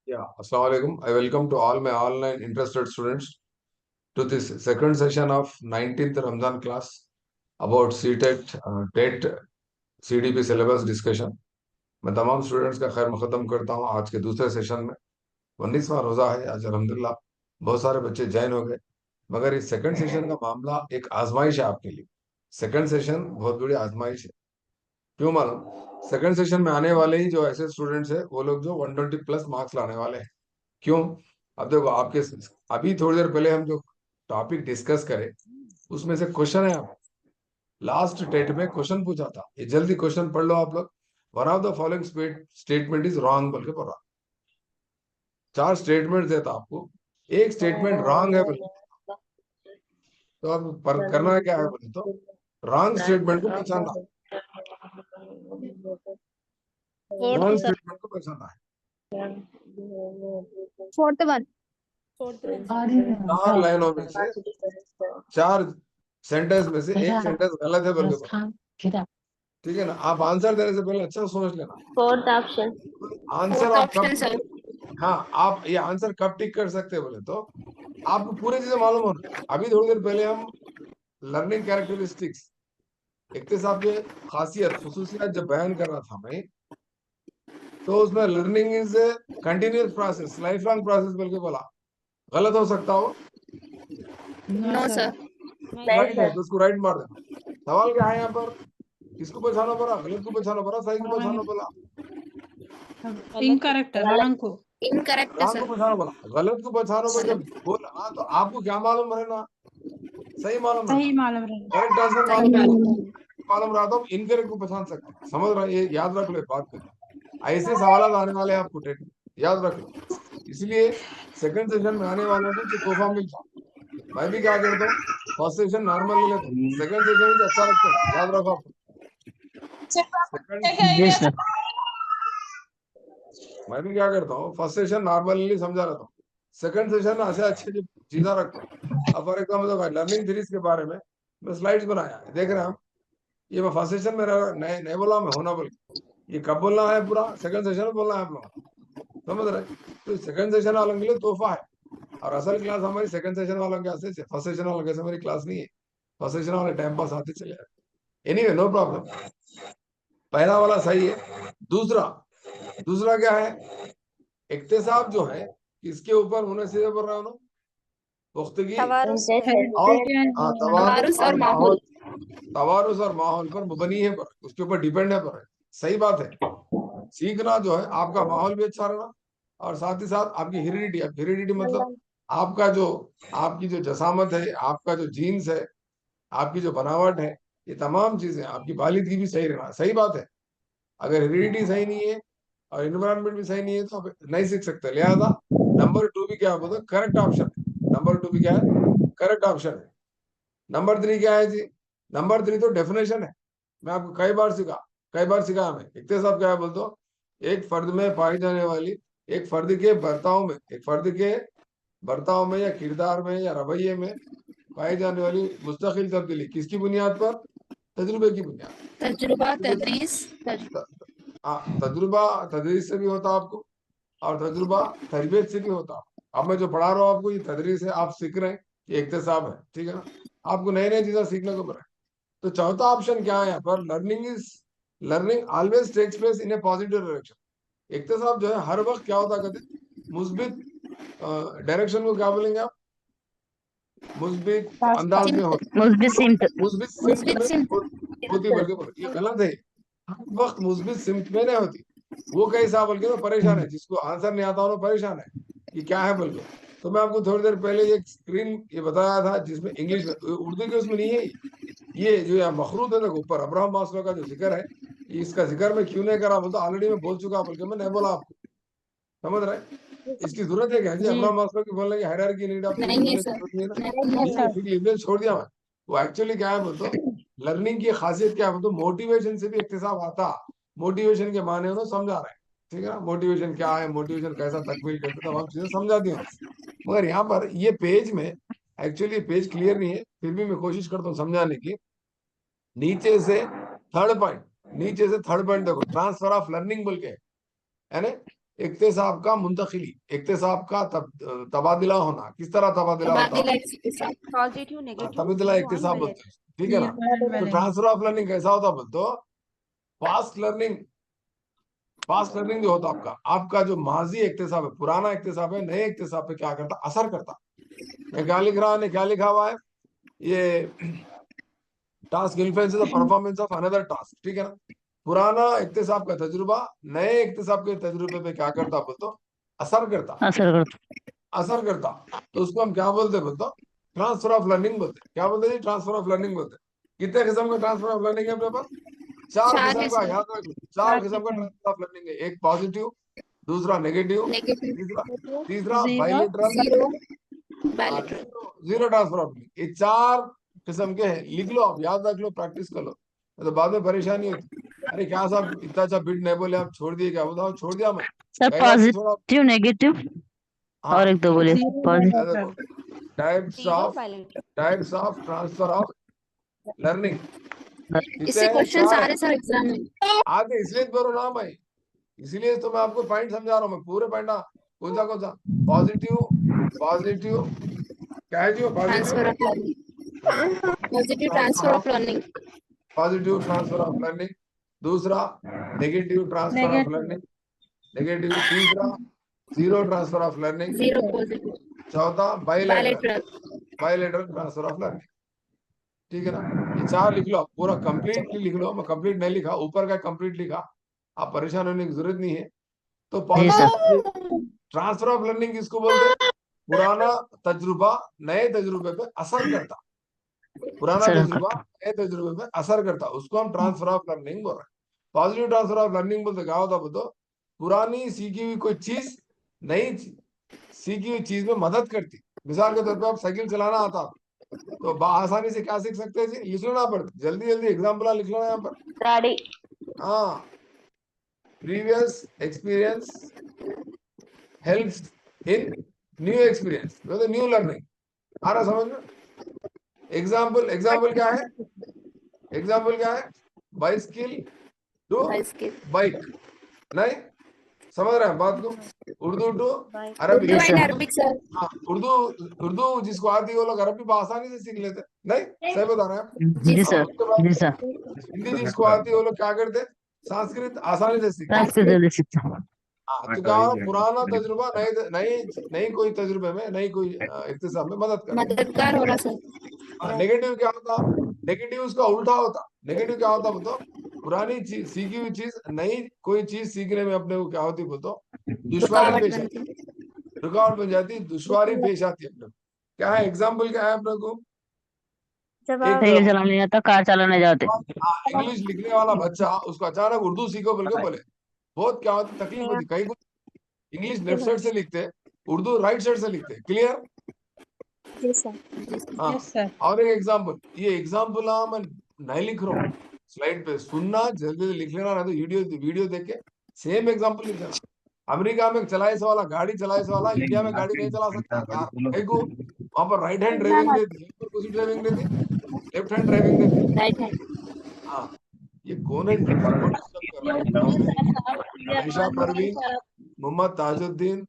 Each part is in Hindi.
Yeah, Assalamu alaikum. I welcome to all my online interested students to this second session of 19th Ramadan class about CTET, TET, CDP syllabus discussion. मैं तमाम स्टूडेंट्स का खैर मकदम करता हूँ आज के दूसरे सेशन में। 19वां रोजा है आज अल्हम्दुलिल्लाह। बहुत सारे बच्चे ज्वाइन हो गए, मगर इस सेकंड सेशन का मामला एक आजमाइश है आपके लिए। सेकंड सेशन बहुत बड़ी आजमाइश है। क्यों मालूम? सेकंड सेशन में आने वाले ही जो ऐसे स्टूडेंट्स है वो लोग जो 120 प्लस मार्क्स लाने वाले हैं। क्यों? अब देखो आपके अभी थोड़ी देर पहले हम जो टॉपिक डिस्कस करें उसमें से क्वेश्चन है। आप लास्ट टेट में क्वेश्चन पूछा था, ये जल्दी क्वेश्चन पढ़ लो आप लोग। One of the following statement is wrong बोल के पढ़ा। चार स्टेटमेंट देता आपको, एक स्टेटमेंट रॉन्ग है बोले तो अब करना है क्या है बोले तो रॉन्ग स्टेटमेंट को पहचानना। Fourth wrong sir. स्टेटमेंट को पहचानना है। Fourth one. चार लाइनों में से, चार सेंटेंस में से एक सेंटेंस गलत है बोल के पढ़ा। ठीक है ना? आप आंसर देने से पहले अच्छा सोच लेना। Fourth option. आंसर आप कब, सर। हाँ आप ये आंसर कब टिक कर सकते हैं बोले तो आपको पूरी चीजें मालूम होना। अभी थोड़ी देर पहले हम लर्निंग कैरेक्टरिस्टिक्स, इक्तिसाब के खासियत खुसूसियत जब बयान कर रहा था मैं, तो उसमें learning is continuous process, life long process बोल के बोला। गलत हो सकता हो? No sir. राइट है तो उसको राइट मार देना। सवाल क्या है यहाँ पर? किसको पहचाना पड़ा? गलत को पहचाना पड़ा, सही को पहचाना पड़ा? इनकरेक्ट है, रॉन्ग को। इनकरेक्ट रॉन्ग को सर। पहचाना पड़ा, गलत को पहचानो पर जब बोल तो आपको क्या मालूम रहना? सही मालूम रहना। सही मालूम रहे। करेक्ट आंसर मालूम रहा तो इनकरेक्ट को पहचान सकते हैं। समझ रहे हैं? ये याद रख लो बात को। ऐसे सवाल आने वाले हैं आपको टेट में, याद रख लो। इसलिए सेकंड सेशन में आने वालों को जो तोहफा मिलता, मैं भी क्या करता हूँ, फर्स्ट सेशन नॉर्मल ले लेता हूँ, सेकंड सेशन अच्छा रखता हूँ। याद रखो आपको। सेकंड मैं भी क्या करता हूँ, फर्स्ट सेशन नॉर्मली समझा रहता हूँ, सेकंड सेशन में ऐसे अच्छे चीजा रखता हूँ। अब फॉर एग्जाम्पल लर्निंग थ्रीज के बारे में मैं स्लाइड्स बनाया है, देख रहे हैं हम। ये मैं फर्स्ट सेशन में नहीं बोला मैं होना बोल, ये कब बोलना है पूरा सेकंड सेशन में बोलना है आप लोग, समझ रहे? तो सेकंड सेशन वालों के लिए तोहफा है। और असल क्लास हमारी सेकंड सेशन वालों के ऐसे, फर्स्ट सेशन वालों के हमारी क्लास नहीं है। फर्स्ट सेशन वाले टाइम पास आते चले जाते। Anyway no problem. पहला वाला सही है। दूसरा दूसरा क्या है? इक्तिसाब जो है इसके ऊपर होने से बोल रहा हूँ ना, पुख्तगी तवारुस और तवारुस और माहौल। तवारुस और माहौल पर मुबनी है, पर उसके ऊपर डिपेंड है पर। सही बात है। सीखना जो है आपका माहौल भी अच्छा रहना और साथ ही साथ आपकी हेरिडिटी मतलब आपका जो, आपकी जो जसामत है, आपका जो जीन्स है, आपकी जो बनावट है, ये तमाम चीजें आपकी बालिदगी भी सही रहना। सही बात है। अगर हेरिडिटी सही नहीं है और इन्वायरमेंट भी सही नहीं है तो आप नहीं सीख सकते। लिहाजा नंबर टू भी क्या बोलते, करेक्ट ऑप्शन है। नंबर टू भी क्या है? करेक्ट ऑप्शन है। नंबर थ्री क्या है जी? नंबर थ्री तो डेफिनेशन है। मैं आपको कई बार सिखाया मैं। इतने सब क्या है बोलते हो, एक फर्द में पाई जाने वाली, एक फर्द के बर्ताव में, एक फर्द के बर्ताव में या किरदार में या रवैये में पाई जाने वाली मुस्तकिल तब्दीली किसकी बुनियाद पर? तजुर्बे की बुनियाद। तजुर्बा तदरीस। हाँ, तजुर्बा तदरीस से भी होता आपको और तजुर्बा तरबियत से भी होता। अब मैं जो पढ़ा रहा हूँ आपको ये तदरीस है, आप सीख रहे हैं, ये इक्तिसाब है। ठीक है ना? आपको नई नई चीजें सीखने को मिल रहा है। तो चौथा ऑप्शन क्या है यहाँ पर? Learning always takes place in a positive direction. इक्तिसाब जो है हर वक्त क्या होता कहते हैं, मुस्बित डायरेक्शन को क्या बोलेंगे आप? मुस्बित अंदाज में होती, मुस्बित सिमत में होती बल्कि बोलो, ये गलत है। हर वक्त मुस्बित सिमत में नहीं होती। वो कैसा बोल के तो परेशान है, जिसको आंसर नहीं आता हो परेशान है कि क्या है बोल के। तो मैं आपको थोड़ी देर पहले एक स्क्रीन ये बताया था जिसमें इंग्लिश में, उर्दू के उसमें नहीं है। ये जो यहाँ मखरूत है देखो ऊपर, अब्राहम मास्लो का जो जिक्र है, इसका जिक्र मैं क्यों नहीं करा बोलता, ऑलरेडी मैं बोल चुका बोल के मैं नहीं बोला आपको। समझ रहे? इसकी जरूरत है क्या जी अब्राहम मास्लो की बोलने की? हायरार्की नीड ऑफ नीड नहीं बोलने की सर। जरूरत नहीं है ना? ठीक है, फिर लिबरल छोड़ दिया मैं। वो एक्चुअली क्या है बोलते, लर्निंग की खासियत क्या है बोलते, मोटिवेशन से भी इक्तिसाब आता। मोटिवेशन के माने उन्होंने समझा रहे हैं। ठीक है ना? मोटिवेशन क्या है, मोटिवेशन कैसा तकमील करते, तमाम चीजें समझा दी हैं। मगर यहाँ पर ये पेज में एक्चुअली पेज क्लियर नहीं है, फिर भी मैं कोशिश करता हूँ समझाने की। नीचे से थर्ड पॉइंट, नीचे से थर्ड पॉइंट देखो, ट्रांसफर ऑफ लर्निंग बोल के है ना? इक्तिसाब का मुंतकिली, इक्तिसाब का तबादला होना। किस तरह तबादला होता है? तबादला इक्तिसाब। पॉजिटिव हाँ, नेगेटिव तबादला जीरो इक्तिसाब एंड बोलते हैं, ठीक है ना। तो ट्रांसफर ऑफ लर्निंग कैसा होता है बोलते हो? पास्ट लर्निंग, पास्ट लर्निंग जो होता है आपका, आपका जो माजी इक्तिसाब है, पुराना इक्तिसाब है, नए इक्तिसाब पे क्या करता, असर करता। मैं क्या लिख रहा है, क्या लिखा हुआ है, ये task influences the performance of another task, ठीक है ना। पुराना इक्तिसाब का तजुर्बा नए इक्तिसाब के तजुर्बे पे क्या करता बोलते हो? असर करता, असर करता। असर करता। तो उसको हम क्या बोलते हैं बोलते हो? ट्रांसफर ऑफ लर्निंग बोलते हैं। क्या बोलते हैं? ट्रांसफर ऑफ लर्निंग बोलते हैं। कितने किस्म का ट्रांसफर ऑफ लर्निंग है अपने पास? चार चार किस्म का, किस्म। याद रखो, चार किस्म का ट्रांसफर ऑफ लर्निंग है। एक पॉजिटिव, दूसरा नेगेटिव, नेगेटिव, तीसरा तीसरा zero, bilateral, zero, bilateral. Zero transfer of learning. ये चार किस्म के हैं, लिख लो आप, याद रख लो, प्रैक्टिस कर लो, तो बाद में परेशानी होती। अरे क्या साहब इतना अच्छा बिट नहीं बोले, आप छोड़ दिए क्या? बताओ, छोड़ दिया मैं, सर कहेगा कि थोड़ा। पॉजिटिव नेगेटिव और हाँ, एक दो बोले ये देखो, types zero of, bilateral. Types of transfer of learning कितने इससे हैं? क्वेश्चन चार आ है। रहे सर एग्जाम में। आगे इसलिए तो बोल रहा हूँ ना भाई, इसीलिए तो मैं आपको पॉइंट समझा रहा हूँ, मैं पूरे पॉइंट। कौन सा? पॉजिटिव, पॉजिटिव क्या है जी? Positive, transfer of learning, positive transfer transfer of, of learning. Positive transfer of learning. दूसरा negative transfer of learning, negative. तीसरा zero transfer of learning. Zero positive. चौथा bilateral, bilateral. Bilateral transfer of learning, ठीक है ना। ये चार लिख लो आप, पूरा कंप्लीटली लिख लो। मैं कंप्लीट नहीं लिखा, ऊपर का कंप्लीट लिखा, आप परेशान होने की जरूरत नहीं है। तो जी सर। ट्रांसफर ऑफ लर्निंग किसको बोलते हैं? पुराना तजुर्बा नए तजुर्बे पे असर करता, पुराना सर तजुर्बा नए तजुर्बे पे असर करता, उसको हम ट्रांसफर ऑफ लर्निंग बोल रहे हैं। पॉजिटिव ट्रांसफर ऑफ लर्निंग बोलते क्या होता बोलो? पुरानी सीखी हुई कोई चीज नई सीखी हुई चीज में मदद करती। मिसाल के तौर पे आप साइकिल चलाना आता आपको, तो आसानी से क्या सीख सकते हैं जी? लिख लेना पड़ता, जल्दी जल्दी एग्जाम्पल लिख लेना यहाँ पर। गाड़ी। हाँ, previous experience helps in new experience, मतलब न्यू लर्निंग। आ रहा समझ में? एग्जाम्पल, एग्जाम्पल क्या है? एग्जाम्पल क्या है? Bicycle to bicycle. बाइक, नहीं समझ रहे हैं बात को? उर्दू टू बाइक। Arabic. Urdu Yes, and sir. Arabic sir. हाँ, उर्दू, उर्दू जिसको आती है वो लोग अरबी भी आसानी से सीख लेते हैं। नहीं, सही बता रहे हैं आप। जी जी सर। सर। और उसके बाद जी सर। हिंदी जिसको आती है वो लोग क्या करते हैं? संस्कृत आसानी से सीखते हैं। संस्कृत संस्कृत। जल्दी सीखता हूँ। हाँ, तो क्या हो रहा है? पुराना तजुर्बा नए नई नई कोई तजुर्बे में, नई कोई इक्तिसाब में मदद करता मददगार हो रहा सर। है। नेगेटिव क्या होता? नेगेटिव उसका उल्टा होता। नेगेटिव क्या होता बताओ? पुरानी चीज, सीखी हुई चीज नई कोई चीज सीखने में अपने को क्या होती बताओ? दुश्वारी रुकावट पेश आती, बनती। रुकावट बन जाती, दुश्वारी पेश आती है अपने को। क्या है एग्जाम्पल, क्या है अपने को? जब एक आप साइकिल चलाने नहीं आता, कार चलाने जाते। इंग्लिश लिखने वाला बच्चा, उसको अचानक उर्दू सीखो बोल के बोले, बहुत क्या होती, तकलीफ होती। कई को इंग्लिश लेफ्ट साइड से लिखते हैं, उर्दू राइट साइड से लिखते हैं। क्लियर? जी सर। हाँ। और एक एग्जाम्पल, ये एग्जाम्पल हाँ मैं नहीं लिख रहा हूँ स्लाइड पे, सुनना जल्दी जल्दी लिख लेना, नहीं तो वीडियो वीडियो देख के सेम एग्जाम्पल लिख देना। अमेरिका में चलाए से वाला गाड़ी, चलाए से वाला इंडिया में गाड़ी नहीं चला सकता कार, कई को वहां पर राइट हैंड ड्राइविंग देती, यहाँ पर कुछ ड्राइविंग देती, लेफ्ट हैंड ड्राइविंग देती। Right hand. हाँ, ये कौन है? कौन डिस्टर्ब कर रहा है? आयशा परवीन, मोहम्मद ताजुद्दीन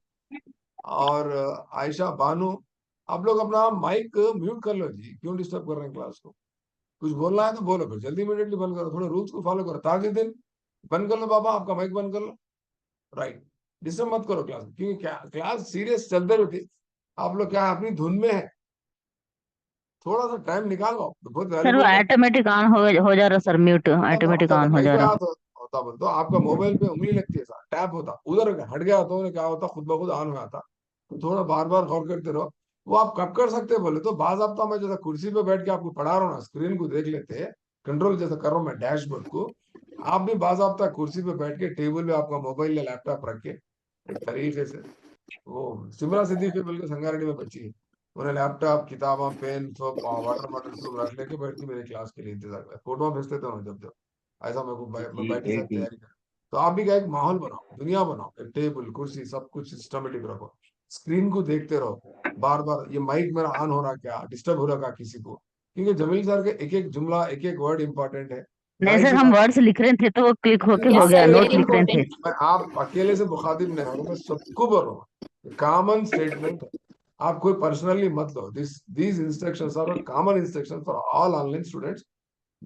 और आयशा बानू, आप लोग अपना माइक म्यूट कर लो जी, क्यों डिस्टर्ब कर रहे हैं क्लास को? कुछ बोलना है तो बोलो, फिर जल्दी इमीडिएटली बंद करो, थोड़े रूल्स को फॉलो करो। ताजुद्दीन बंद कर लो बाबा, आपका माइक बंद कर लो। राइट, डिस्टर्ब मत करो क्लास, क्योंकि क्या क्लास सीरियस चलते रहती, आप लोग क्या अपनी धुन में है, थोड़ा सा टाइम निकालो, बहुत सर वो वैल्यूबल टाइम। ऑटोमेटिक ऑन हो जा रहा सर, म्यूट होता ऑटोमेटिक होता था, ऑन हो कहीं जा पे रहा। होता बोल तो आपका मोबाइल पे उंगली लगती है, टैप होता, उधर हट गया तो क्या होता, खुद ब खुद ऑन हो जाता। तो थोड़ा बार बार गौर करते रहो। वो आप कब कर सकते हैं बोले तो, बाज आपका मैं जैसा कुर्सी पे बैठ के आपको पढ़ा रहा हूँ ना, स्क्रीन को देख लेते हैं, कंट्रोल जैसा कर रहा हूँ मैं डैशबोर्ड को, आप भी बाज आपका कुर्सी पे बैठ के टेबल पे आपका मोबाइल या लैपटॉप रख के एक तरीके से, वो सिमरा सिद्दीकी बल्कि संगारेड्डी में बच्ची है, उन्हें लैपटॉप, किताबा, पेन, सब वाटर बॉटल सब रख लेके बैठती मेरी क्लास के लिए इंतजार कर, फोटो भेजते थे उन्हें जब जब ऐसा मेरे को मैं बैठी साथ तैयारी कर। तो आप भी क्या एक माहौल बनाओ, दुनिया बनाओ, एक टेबल कुर्सी सब कुछ सिस्टमेटिक रखो, स्क्रीन को देखते रहो, बार बार ये माइक मेरा ऑन हो रहा क्या, डिस्टर्ब हो रहा क्या किसी को? क्योंकि जमील सर के एक एक जुमला, एक एक वर्ड इंपॉर्टेंट है। नहीं जाहिर सर, सी हम बात वर्ड्स लिख रहे थे तो वो क्लिक होके हो Yes, गया, sir. नोट Very लिख रहे थे। important. मैं आप अकेले से मुखातिब नहीं हूं, मैं सबको बोल रहा हूँ, कॉमन स्टेटमेंट है। आप कोई पर्सनली मत लो। These instructions are common instruction for all online students,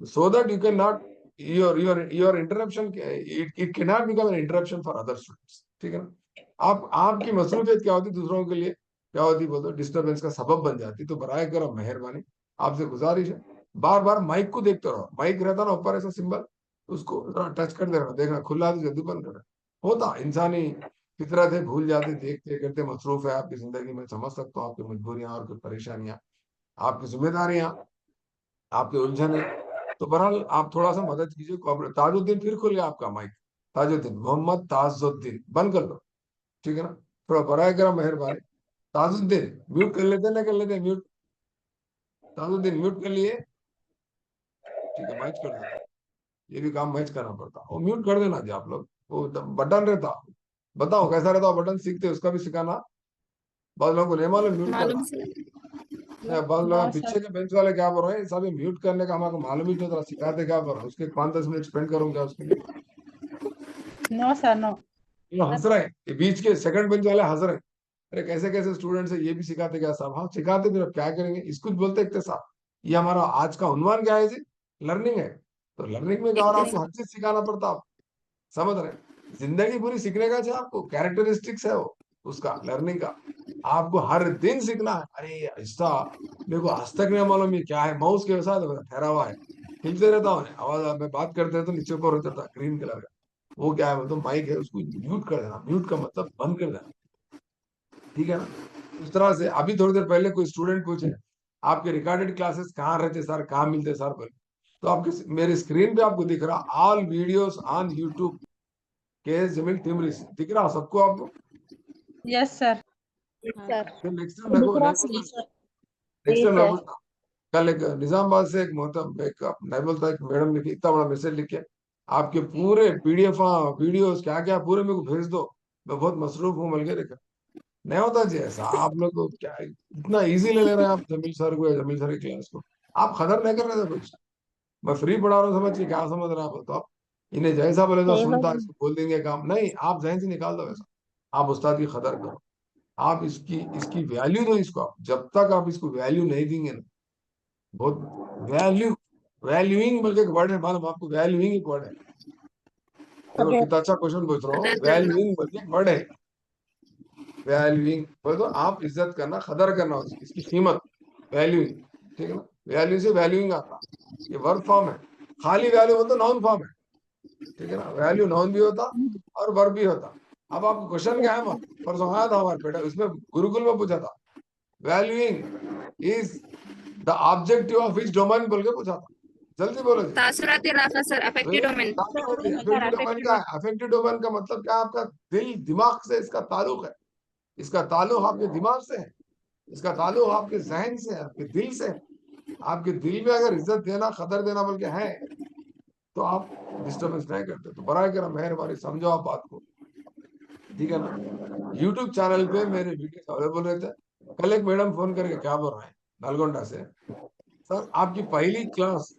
so that you cannot your interruption, it cannot become an interruption for other students, ठीक है ना। आप आपकी मसरूफियत क्या होती दूसरों के लिए, क्या होती बोलो, डिस्टरबेंस का सबब बन जाती। तो बराए करो मेहरबानी, आपसे गुजारिश है, बार बार माइक को देखते रहो। माइक रहता ना ऊपर ऐसा सिंबल, उसको जरा टच कर देना, देखना खुला तो जल्दी बंद करना। होता इंसानी फितरत है, भूल जाते, देखते करते मसरूफ है आपकी जिंदगी में। समझ सकता हूँ आपकी मजबूरियां और कुछ परेशानियां, आपकी जिम्मेदारियां, आपके उलझन है। तो बहरहाल आप थोड़ा सा मदद कीजिए, कोऑपरेट। ताजुद्दीन फिर खुल गया आपका माइक, ताजुद्दीन, मोहम्मद ताजुद्दीन, बंद कर लो, ठीक है ना। थोड़ा बराए करा मेहरबानी। ताजुद्दीन म्यूट कर लेते ना, कर लेते म्यूट। ताजुद्दीन म्यूट कर लिए, ठीक है, मैच कर देता। ये भी काम मैच करना पड़ता, वो म्यूट कर देना जी आप लोग। वो बटन रहता, बताओ कैसा रहता बटन, सीखते उसका भी सिखाना। बाद लोगों को नहीं मालूम म्यूट करना। मालूम से बाद नो लोग सर। पीछे के बेंच वाले क्या बोल रहे हैं, सब म्यूट करने का हमारे मालूम ही नहीं होता, सिखाते क्या बोल रहे हैं, उसके 5-10 मिनट स्पेंड करूंगा उसके लिए। No sir, no. ये हंस रहे हैं, ये बीच के सेकंड बेंच वाले हंस रहे हैं। अरे कैसे कैसे स्टूडेंट्स है, ये भी सिखाते क्या साहब? हाँ सिखाते, फिर अब क्या करेंगे, इसको बोलते हैं साहब। ये हमारा आज का उन्वान क्या है जी, लर्निंग है। तो लर्निंग में क्या हो रहा है, आपको हर चीज सिखाना पड़ता है। आप समझ रहे हैं, जिंदगी पूरी सीखने का चाहिए आपको, कैरेक्टरिस्टिक्स है वो उसका, लर्निंग का। आपको हर दिन सीखना है। अरे ऐसा मेरे को आज तक नहीं मालूम ये क्या है, माउस के साथ ठहरा हुआ है, हिलते रहता हूँ आवाज में बात करते हैं तो नीचे ऊपर हो जाता है ग्रीन कलर का। वो क्या है, मतलब माइक है, उसको म्यूट कर देना। म्यूट का मतलब बंद कर देना, ठीक है ना। उस तरह से अभी थोड़ी देर पहले कोई स्टूडेंट पूछे आपके रिकॉर्डेड क्लासेस कहाँ रहते सर, कहाँ मिलते सर बोले। तो आपके मेरे स्क्रीन पे आपको दिख रहा ऑल वीडियोस ऑन यूट्यूब, के जमील टिमरिस दिख रहा सबको आपको। Yes sir. sir. फिर नेक्स्ट टाइम देखो, नेक्स्ट टाइम मैं बोलता, कल एक निजामाबाद से एक मोहतरम एक नहीं बोलता, एक मैडम लिखी, इतना बड़ा मैसेज लिख के आपके पूरे पीडीएफ वीडियोस क्या क्या पूरे मेरे को भेज दो, मैं बहुत मसरूफ हूँ मिल के। नहीं होता जी ऐसा, आप लोग को क्या है, इतना इजी ले रहे हैं आप जमील सर को या जमील सर की क्लास को। आप खतर नहीं कर रहे थे कुछ, मैं फ्री पढ़ा रहा हूँ, समझ के क्या समझ रहे हैं आप बताओ। इन्हें जैसा बोले तो सुनता है, इसको बोल देंगे काम नहीं, आप जहन से निकाल दो ऐसा। आप उस्ताद की कदर करो, आप इसकी इसकी वैल्यू दो इसको। आप जब तक आप इसको वैल्यू नहीं देंगे ना, बहुत वैल्यू, वैल्यूइंग बल्कि एक वर्ड है, मालूम आपको, वैल्यूइंग एक वर्ड है। देखो कितना अच्छा क्वेश्चन पूछ रहा हूँ, कदर करना. वैल्यूइंग बल्कि एक वर्ड है। वैल्यूइंग बोले तो आप इज्जत करना, कदर करना उसकी, इसकी कीमत, वैल्यूइंग, ठीक है ना। वैल्यू से वैल्यूइंग आता, ये वर्ब फॉर्म है। खाली वैल्यू बोलते नाउन फॉर्म है, ठीक है ना। वैल्यू नाउन भी होता और वर्ब भी होता। अब आपको क्वेश्चन क्या है, मैं परसों आया था हमारे बेटा, उसमें गुरुकुल में पूछा था, valuing is the objective of which domain बोल के पूछा था। जल्दी बोलो जी। तासुरात इलाका sir, affective domain. Affective domain क्या है? अफेक्टिव डोमेन का मतलब क्या है, आपका दिल दिमाग से इसका ताल्लुक है। इसका ताल्लुक आपके दिमाग से है, इसका ताल्लुक आपके जहन से है, आपके दिल से है। आपके दिल में अगर इज्जत देना, कदर देना बोल के है, तो आप डिस्टर्बेंस नहीं करते। तो बराए करा मेहरबानी समझो आप बात को, ठीक है ना। यूट्यूब चैनल पे मेरे वीडियो अवेलेबल रहते हैं। कल एक मैडम फोन करके क्या बोल रहे हैं नलगोंडा से, सर आपकी पहली क्लास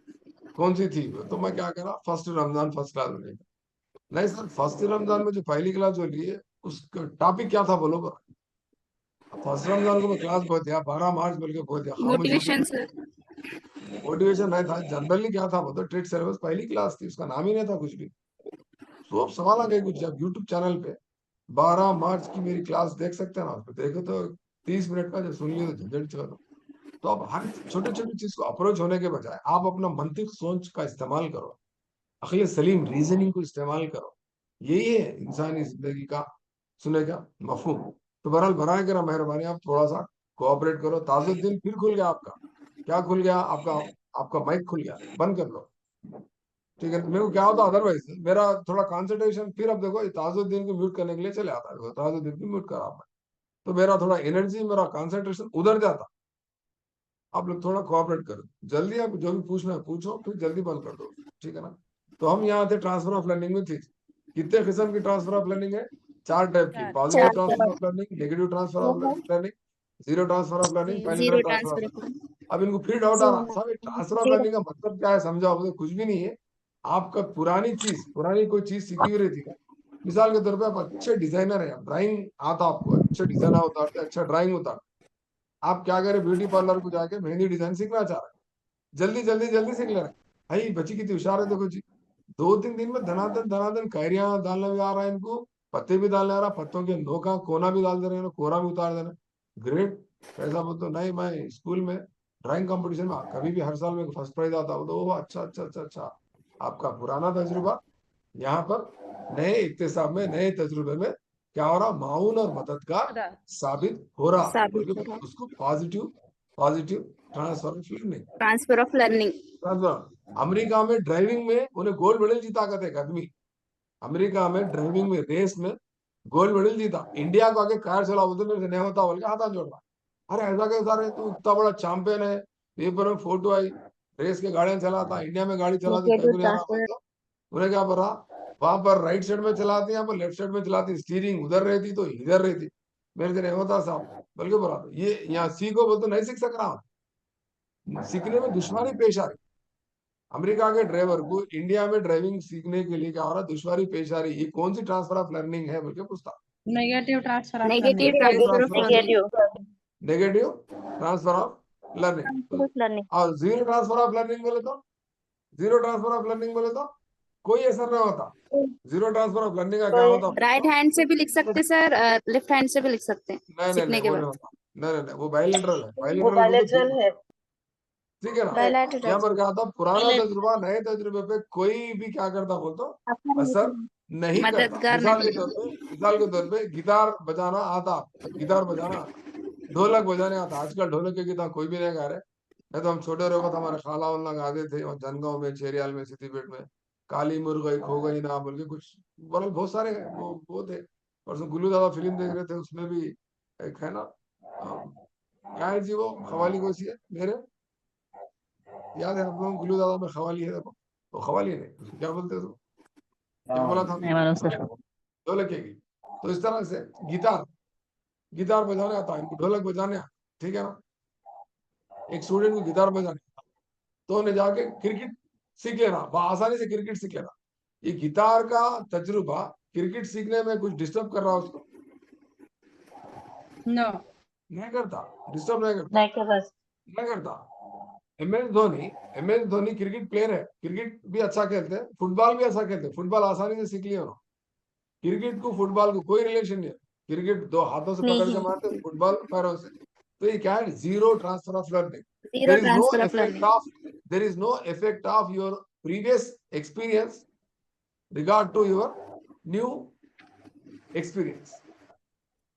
कौन सी थी? तो मैं क्या करा, फर्स्ट रमजान फर्स्ट क्लास में। नहीं सर, फर्स्ट रमजान में जो पहली क्लास जो ली है उसका टॉपिक क्या था बोलो। फर्स्ट रमजान को मैं क्लास बोल दिया, 12 मार्च बोल के बोल दिया, खामोश हो मोटिवेशन सर. गया। मोटिवेशन नहीं था, जनरली क्या था बोलते, ट्रेड सिलेबस पहली क्लास थी, उसका नाम ही नहीं था कुछ भी। तो अब सवाल आ गए कुछ, जब यूट्यूब चैनल पे 12 मार्च की मेरी क्लास देख सकते हैं ना, उसको देखो तो 30 मिनट का जो सुन लियो तो झंझट छोड़ो। तो अब हर छोटे छोटे चीज को अप्रोच होने के बजाय आप अपना मंतिक सोच का इस्तेमाल करो, अखिल सलीम रीजनिंग को इस्तेमाल करो। यही है इंसानी जिंदगी का सुने का मफहूम। तो बहरहाल बराए करा मेहरबानी, आप थोड़ा सा कोऑपरेट करो। ताजुद्दीन फिर खुल गया आपका, क्या खुल गया आपका? आपका माइक खुल गया, बंद कर लो, ठीक है। मेरे को क्या होता अदरवाइज, मेरा थोड़ा कंसंट्रेशन फिर, अब देखो ये ताजुद्दीन को म्यूट करने के लिए चले आता है, ताजुद्दीन को म्यूट करा आपने, तो मेरा थोड़ा एनर्जी, मेरा कंसंट्रेशन उधर जाता। आप लोग थोड़ा कोऑपरेट करो, जल्दी आप जो भी पूछना है पूछो, फिर जल्दी बंद कर दो, ठीक है ना। तो हम यहाँ थे ट्रांसफर ऑफ लर्निंग में थे। कितने किस्म की ट्रांसफर ऑफ लर्निंग है? 4 टाइप की, positive transfer of learning, negative transfer of learning, zero transfer of learning, penetrant zero transfer of transfer. Learning. अब इनको फिर डाउट आ रहा, साहब ट्रांसफर ऑफ लर्निंग का मतलब क्या है, समझाओ। तो कुछ भी नहीं है, आपका पुरानी कोई चीज सीखी हुई रहती है। मिसाल के तौर पे आप अच्छे डिजाइनर है, ड्राइंग आता आपको, अच्छे डिजाइनर उतारते, अच्छा ड्राइंग उतारते, आप क्या करें, ब्यूटी पार्लर को जाके मेहंदी डिजाइन सीखना चाह रहे हैं, जल्दी सीख ले रहे हैं। भाई बच्ची कितनी होशियार है, देखो जी, 2-3 दिन में धनाधन कैरियां डालने भी आ रहा है इनको, पत्ते भी डालने आ रहा, पत्तों के नोका कोना भी डाल दे रहे हैं, कोरा भी उतार दे रहे हैं। ग्रेट। ऐसा बोलते हो, नहीं मैं स्कूल में ड्राइंग कंपटीशन में कभी भी हर साल में फर्स्ट प्राइज आता हूँ, तो अच्छा। आपका पुराना तजुर्बा यहाँ पर नए इक्तिसाब में, नए तजुर्बे में क्या हो रहा, माउन और मददगार साबित हो रहा, साबित बल्कि हो रहा। उसको positive transfer of learning. Transfer of learning. America में ड्राइविंग में उन्हें गोल्ड मेडल जीता करते एक आदमी, अमेरिका में ड्राइविंग में रेस में गोल्ड मेडल जीता। इंडिया को आगे कार चला बोलते मेरे से नहीं होता बोल के हाथ जोड़ रहा। अरे ऐसा कैसा रे, तू इतना बड़ा चैंपियन है, पेपर में फोटो आई, रेस के गाड़ियां चलाता, इंडिया में गाड़ी चलाती, कहीं नहीं आ रहा बोलता। उन्हें क्या पता, वहां पर राइट साइड में चलाती, यहाँ पर लेफ्ट साइड में चलाती, स्टीयरिंग उधर रहती तो इधर रहती, मेरे से नहीं होता साहब, बल्कि बोला ये यहाँ सीखो बोलते नहीं सीख सक रहा हूँ, सीखने में दुश्वारी पेश आ रही। अमेरिका के ड्राइवर को इंडिया में ड्राइविंग सीखने के लिए क्या हो रहा, दुश्वारी पेश आ रही। ये कौन सी ट्रांसफर ऑफ लर्निंग है बोल के पूछता। Negative transfer of negative learning. Transfer of learning. Negative transfer of learning. Learning. और जीरो ट्रांसफर ऑफ लर्निंग बोले तो, जीरो ट्रांसफर ऑफ लर्निंग बोले तो कोई असर नहीं होता। जीरो ट्रांसफर ऑफ लर्निंग का क्या होता, राइट हैंड से भी लिख सकते सर, लेफ्ट हैंड से भी लिख सकते हैं नहीं सीखने के वो बाद। नहीं होता, नहीं वो बायलेटरल है, बायलेटरल है, ठीक है ना। Bilateral। यहाँ पर क्या होता, पुराना तजुर्बा नए तजुर्बे पे कोई भी क्या करता बोलते असर नहीं करता। मददगार मिसाल के तौर पे गिटार बजाना आता, गिटार बजाना, ढोलक बजाने आता। आजकल ढोलक के गिटार कोई भी नहीं गा रहे। नहीं तो हम छोटे रहे तो हमारे खाला वाला गाते थे, और जनगांव में, चेरियाल में, सिद्धिपेट में, काली मुर्गई खो गई ना बोल के कुछ बोल, बहुत सारे वो थे। परसों गुल्लू दादा फिल्म देख रहे थे, उसमें भी एक है ना, क्या है जी वो खवाली कौन सी है, मेरे याद है आप लोगों को, गुल्लू दादा में खवाली है, देखो वो खवाली नहीं, उसको क्या बोलते थे, क्या बोला था नहीं मालूम सर। ढोलक की। तो इस तरह से गिटार बजाने आता है, इनको ढोलक बजाने आता, ठीक है ना। एक स्टूडेंट को गिटार बजाने आता, तो उन्हें जाके क्रिकेट सीख लेना, आसानी से क्रिकेट सीख लेना। ये गिटार का तजुर्बा क्रिकेट सीखने में कुछ डिस्टर्ब कर रहा है उसको, नो, नहीं करता, डिस्टर्ब नहीं करता, नहीं कर बस। नहीं करता। M S Dhoni cricket player है, क्रिकेट भी अच्छा खेलते हैं, फुटबॉल भी अच्छा खेलते हैं, फुटबॉल आसानी से सीख लिया उन्होंने। क्रिकेट को फुटबॉल को कोई रिलेशन नहीं है, क्रिकेट दो हाथों से पकड़ के मारते, फुटबॉल पैरों से। तो ये क्या है, zero transfer of learning. Zero there is no transfer of effect learning. of there is no effect of your previous experience regard to your new experience.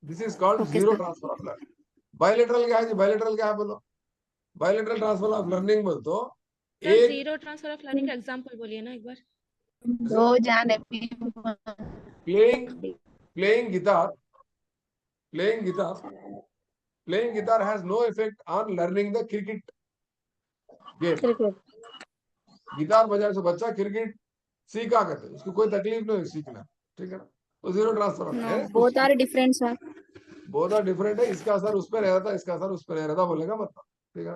This is called Okay, zero sir। transfer of learning. Bilateral क्या है जी, बायलेटरल क्या है बोलो, बायलेटरल ट्रांसफर ऑफ लर्निंग बोल तो सर एक जीरो ट्रांसफर ऑफ लर्निंग का एग्जांपल बोलिए ना एक बार। दो जाने playing playing guitar playing guitar playing guitar has no effect on learning the cricket game. Guitar बजाने से बच्चा क्रिकेट सीखा करते, उसको कोई तकलीफ नहीं सीखना, ठीक है ना। तो जीरो ट्रांसफर नो, है, बोथ आर डिफरेंट सर। बहुत डिफरेंट है, इसका असर उस पर रह रहा था, इसका असर उस पर रह रहा था बोलेगा मतलब, ठीक है।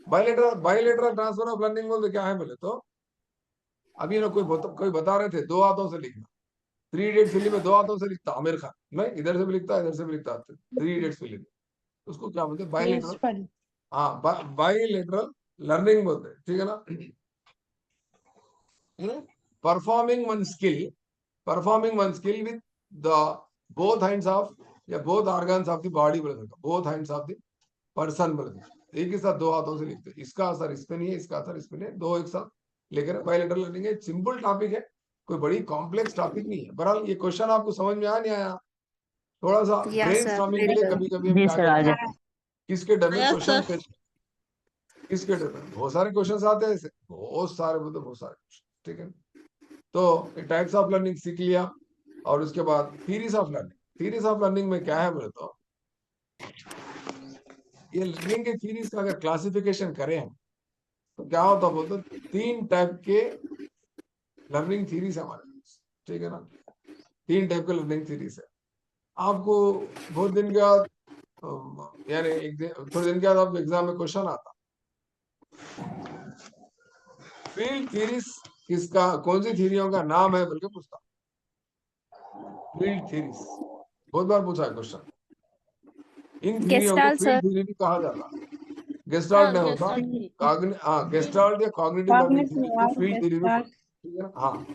बायलेटरल ट्रांसफर ऑफ लर्निंग बोलते क्या है बोले तो, अभी ना कोई बता रहे थे 2 हाथों से लिखना। 3 इडियट फिल्म में 2 हाथों से लिखता आमिर खान, नहीं इधर से भी लिखता इधर से भी लिखता। 3 इडियट फिल्म, उसको क्या बोलते, बायलेटरल, हाँ बायलेटरल लर्निंग बोलते, ठीक है ना। Performing one skill with the both hands of या both organs of the body बोले सकते, both hands of the person बोले सकते, एक ही साथ 2 हाथों से लिखते। इसका असर इस पे नहीं है, इसका असर इस पे नहीं है, 2 एक साथ लेकर बायलेटरल लर्निंग है। सिंपल टॉपिक है, कोई बड़ी कॉम्प्लेक्स टॉपिक नहीं है। बहरहाल ये क्वेश्चन आपको समझ में आया नहीं आया, थोड़ा सा Yes, ब्रेनस्टॉर्मिंग के sir. लिए कभी कभी हम जी क्या सर, आ करते हैं, जाए। किसके डर में Yes, क्वेश्चन sir. किसके डर में बहुत सारे क्वेश्चन आते हैं ऐसे, बहुत सारे मतलब बहुत सारे, ठीक है। तो टाइप्स ऑफ लर्निंग सीख लिया, और उसके बाद थीरीज ऑफ लर्निंग में क्या है बोले तो, ये लर्निंग के थीरीज का अगर क्लासिफिकेशन करें हम, तो क्या होता बोलते 3 टाइप के लर्निंग थीरीज हमारे पास, ठीक है ना। 3 टाइप के लर्निंग थीरीज है। आपको बहुत दिन के बाद यानी थोड़े दिन के बाद आपको एग्जाम में क्वेश्चन आता, फील्ड थीरीज किसका कौन सी थीरियों का नाम है बल्कि पूछता। फील्ड थीरीज बहुत बार पूछा है क्वेश्चन। इन थीरियों को गेस्टाल्ट फील्ड सर। थीरी भी कहा जाता है। गेस्टाल्ट नहीं होता, गेस्टाल्ट या कॉग्निटिव लर्निंग थ्योरी को फील्ड थ्योरी भी बोलते हैं, ठीक है ना। हाँ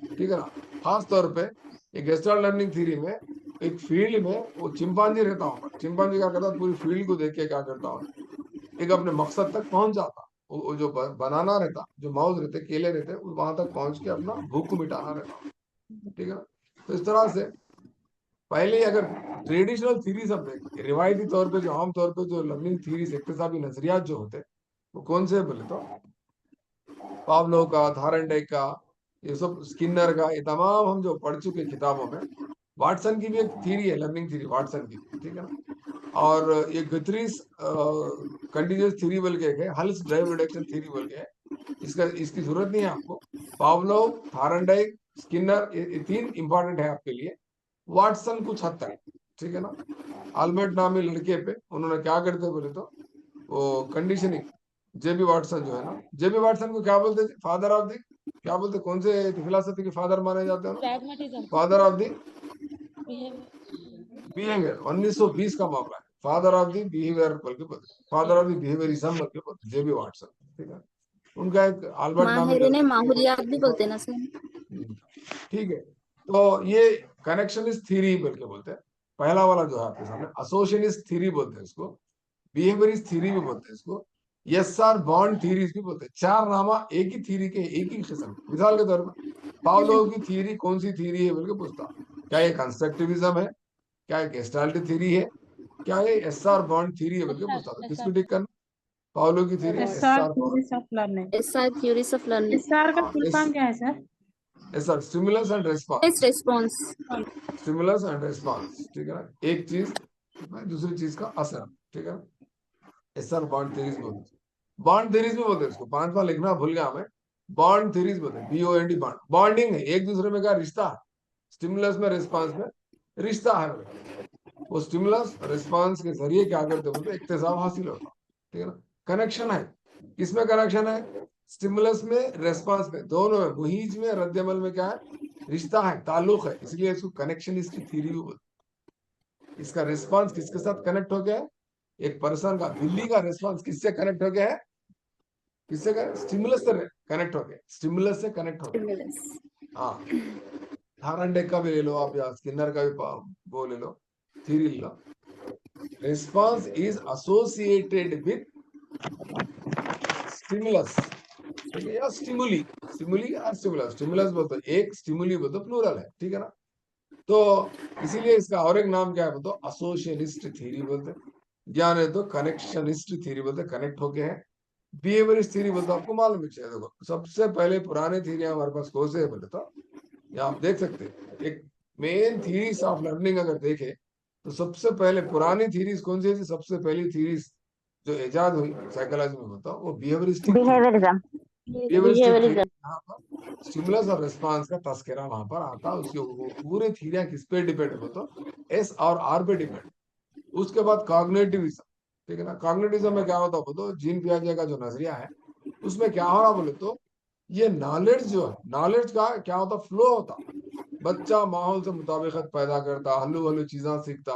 ठीक है ना। खास तौर पे ये गेस्टाल्ट लर्निंग थ्योरी में एक फील्ड में वो चिंपांजी रहता होगा, चिंपांजी क्या करता है पूरी फील्ड को देख के क्या करता होगा, एक अपने मकसद तक पहुंच जाता। वो जो बनाना रहता, जो माउस रहते, केले रहते, वहां तक पहुंच के अपना भूख को मिटाना रहता, ठीक है ना। तो इस तरह से पहले अगर ट्रेडिशनल थीरीज हम देखें, रिवायती तौर पे जो आम तौर पे जो लर्निंग थीरीज इक्तिसाबी नजरियात जो होते वो कौन से बोले तो पावलो का, थारनडाइक का, ये सब स्किनर का, ये तमाम हम जो पढ़ चुके किताबों में। वाटसन की भी एक थीरी है, लर्निंग थीरी वाटसन की, ठीक है ना। और ये गुथरीज कंटीन्यूअस थीरी बोल के एक है, हल्स ड्राइव रिडक्शन थीरी बोल के है। इसकी जरूरत नहीं है आपको। पावलो, थारनडाइक, स्किनर, ये तीन इंपॉर्टेंट है आपके लिए। वाटसन कुछ हद तक, ठीक है ना। अल्बर्ट नामी लड़के पे उन्होंने क्या करते बोले तो वो कंडीशनिंग, जेबी वाटसन जो है ना, जेबी वाटसन को क्या बोलते थे, फादर ऑफ द, क्या बोलते, कौन से फिलोसफी के फादर माने जाते हैं ना, pragmatism, father of the behavior. Behaviour. 1920 का मामला है, फादर ऑफ द बिहेवियर बोल के बोलते, फादर ऑफ द बिहेवियरिज्म बोल के बोलते, जेबी वाटसन, ठीक है। उनका एक अल्बर्ट नामी माहिर ने लड़के, माहौलियात भी बोलते हैं ना सर। ठीक है। तो ये कनेक्शनिस्ट थ्योरी बोल के बोलते हैं। पहला वाला जो है आपके सामने असोसिएशनिस्ट थ्योरी बोलते हैं इसको, बिहेवियरिस्ट थ्योरी भी बोलते हैं इसको, यस आर बॉन्ड थ्योरीज भी बोलते हैं। चार नामा एक ही थ्योरी के, एक ही किस्म। मिसाल के तौर पर पावलो की थ्योरी कौन सी थ्योरी है बोल के पूछता, क्या ये कंस्ट्रक्टिविज्म है, क्या ये गेस्टाल्ट थ्योरी है, क्या ये एस आर बॉन्ड थ्योरी है बोल के पूछता। तो किसको टिक करना, पावलो की theory S SR R bond, theories of learning. SR theories of learning. SR का फुल फॉर्म क्या है sir? S R stimulus and response, test response. Stimulus and response, ठीक है ना। एक चीज दूसरी चीज का असर, ठीक है। इस सर बॉन्ड थ्योरीज बोलते हैं, बॉन्ड थ्योरीज भी बोलते हैं इसको। पांचवा लिखना भूल गया मैं, बॉन्ड थ्योरीज बोलते हैं, BOND बॉन्ड, बॉन्डिंग है एक दूसरे में, क्या रिश्ता है, स्टिमुलस में रिस्पांस में रिश्ता है। वो स्टिमुलस रिस्पांस के जरिए क्या करते बोलते इक्तिसाब हासिल होता, ठीक है ना। कनेक्शन है, किसमें कनेक्शन है, स्टिमुलस में, रेस्पॉन्स में, दोनों में, मुहीज में, रद्दमल में क्या है, रिश्ता है, ताल्लुक है, इसलिए इसको कनेक्शनिस्ट थ्योरी भी बोलते हैं। इसका रिस्पांस किसके साथ कनेक्ट हो गया है, एक पर्सन का, बिल्ली का रिस्पांस किससे कनेक्ट हो गया है, किससे स्टिमुलस से कनेक्ट हो गया, स्टिमुलस से कनेक्ट हो गया। हाँ थारनडाइक का भी ले लो आप, या स्किनर का भी वो ले लो, थ्योरी ले लो। Response is associated with stimulus, ठीक है, या स्टिमुली, स्टिमुली या स्टिमुलस, स्टिमुलस बोलते एक, स्टिमुली बोलते प्लूरल है, ठीक है ना। तो इसीलिए इसका और एक नाम क्या है बोलते, एसोसिएशनिस्ट थ्योरी बोलते हैं। ज्ञान है तो कनेक्शनिस्ट थ्योरी बोलते, कनेक्ट होके है। बिहेवियरिस्ट थ्योरी बोलते आपको मालूम है चाहिए। देखो सबसे पहले पुराने थ्योरी हमारे पास कौन से है बोले तो, या आप देख सकते हैं एक मेन थ्योरीज ऑफ लर्निंग अगर देखे तो सबसे पहले पुरानी थ्योरीज कौन सी थी, सबसे पहली थ्योरीज जो इजाद हुई साइकोलॉजी में बताओ, वो behaviouristic theory, behaviourism. Behaviouristic theory. Behaviourism. यहाँ पर स्टिमुलस और रिस्पांस का तस्करा वहां पर आता है। उसके वो पूरे थ्योरियां किस पे डिपेंड है तो S और R पे डिपेंड। उसके बाद कॉग्निटिविज्म, ठीक है ना। कॉग्निटिविज्म में क्या होता है बोलो, जीन पियाजे का जो नजरिया है उसमें क्या हो रहा बोले तो, ये नॉलेज जो है, नॉलेज का क्या होता, फ्लो होता, बच्चा माहौल से मुताबिकत पैदा करता, हल्लू हल्लू चीजें सीखता,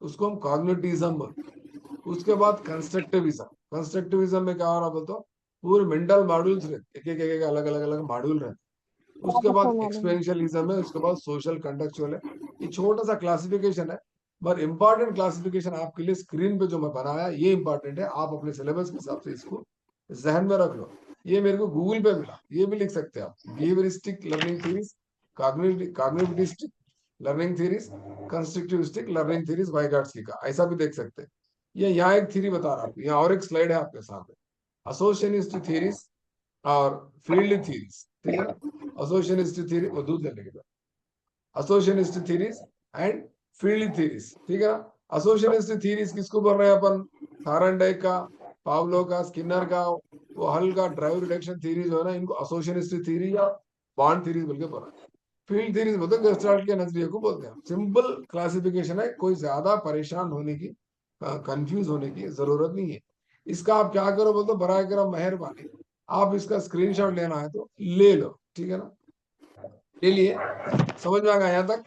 उसको हम कॉग्निटिविज्म बोलते। उसके बाद कंस्ट्रक्टिविज्म, कंस्ट्रक्टिविज्म में क्या हो रहा बोलते, पूरे मेंटल मॉड्यूल्स रहते, एक अलग अलग अलग मॉड्यूल रहते। उसके बाद एक्सपेरियंशियलिज्म है, उसके बाद सोशल कंटेक्चुअल है। ये छोटा सा क्लासिफिकेशन है, पर इंपॉर्टेंट क्लासिफिकेशन आपके लिए स्क्रीन पे जो मैं बनाया ये इंपॉर्टेंट है। आप अपने सिलेबस के हिसाब से इसको जहन में रख लो। ये मेरे को गूगल पे मिला, ये भी लिख सकते हैं आप, behavioristic learning theories, cognitivistic learning theories, constructivistic learning theories, Vygotsky का, ऐसा भी देख सकते हैं। ये यहाँ एक थ्योरी बता रहा हूँ, यहाँ और एक स्लाइड है आपके सामने, एसोसिएशनिस्ट थ्योरीज और फील्ड थ्योरीज, ठीक है ना। एसोसिएशनिस्ट थ्योरी वो दूध लेने के, एसोसिएशनिस्ट थ्योरीज एंड फील्ड थ्योरीज, ठीक है ना। एसोसिएशनिस्ट थ्योरीज किसको बोल रहे हैं अपन, थारनडाइक का, पावलो का, स्किनर का, वो हल का ड्राइव रिडक्शन थ्योरी जो है ना, इनको एसोसिएशनिस्ट थ्योरी या बॉन्ड थ्योरीज बोल के बोल रहे हैं। फील्ड थ्योरीज बोलते हैं गेस्टाल्ट के नजरिए को बोलते हैं। सिंपल क्लासिफिकेशन है, कोई ज्यादा परेशान होने की, कंफ्यूज होने की जरूरत नहीं है। इसका आप क्या करो बोलते, बराए करम मेहरबानी आप इसका स्क्रीनशॉट लेना है तो ले लो, ठीक है ना? ले लिए, समझ में आ गया यहाँ तक?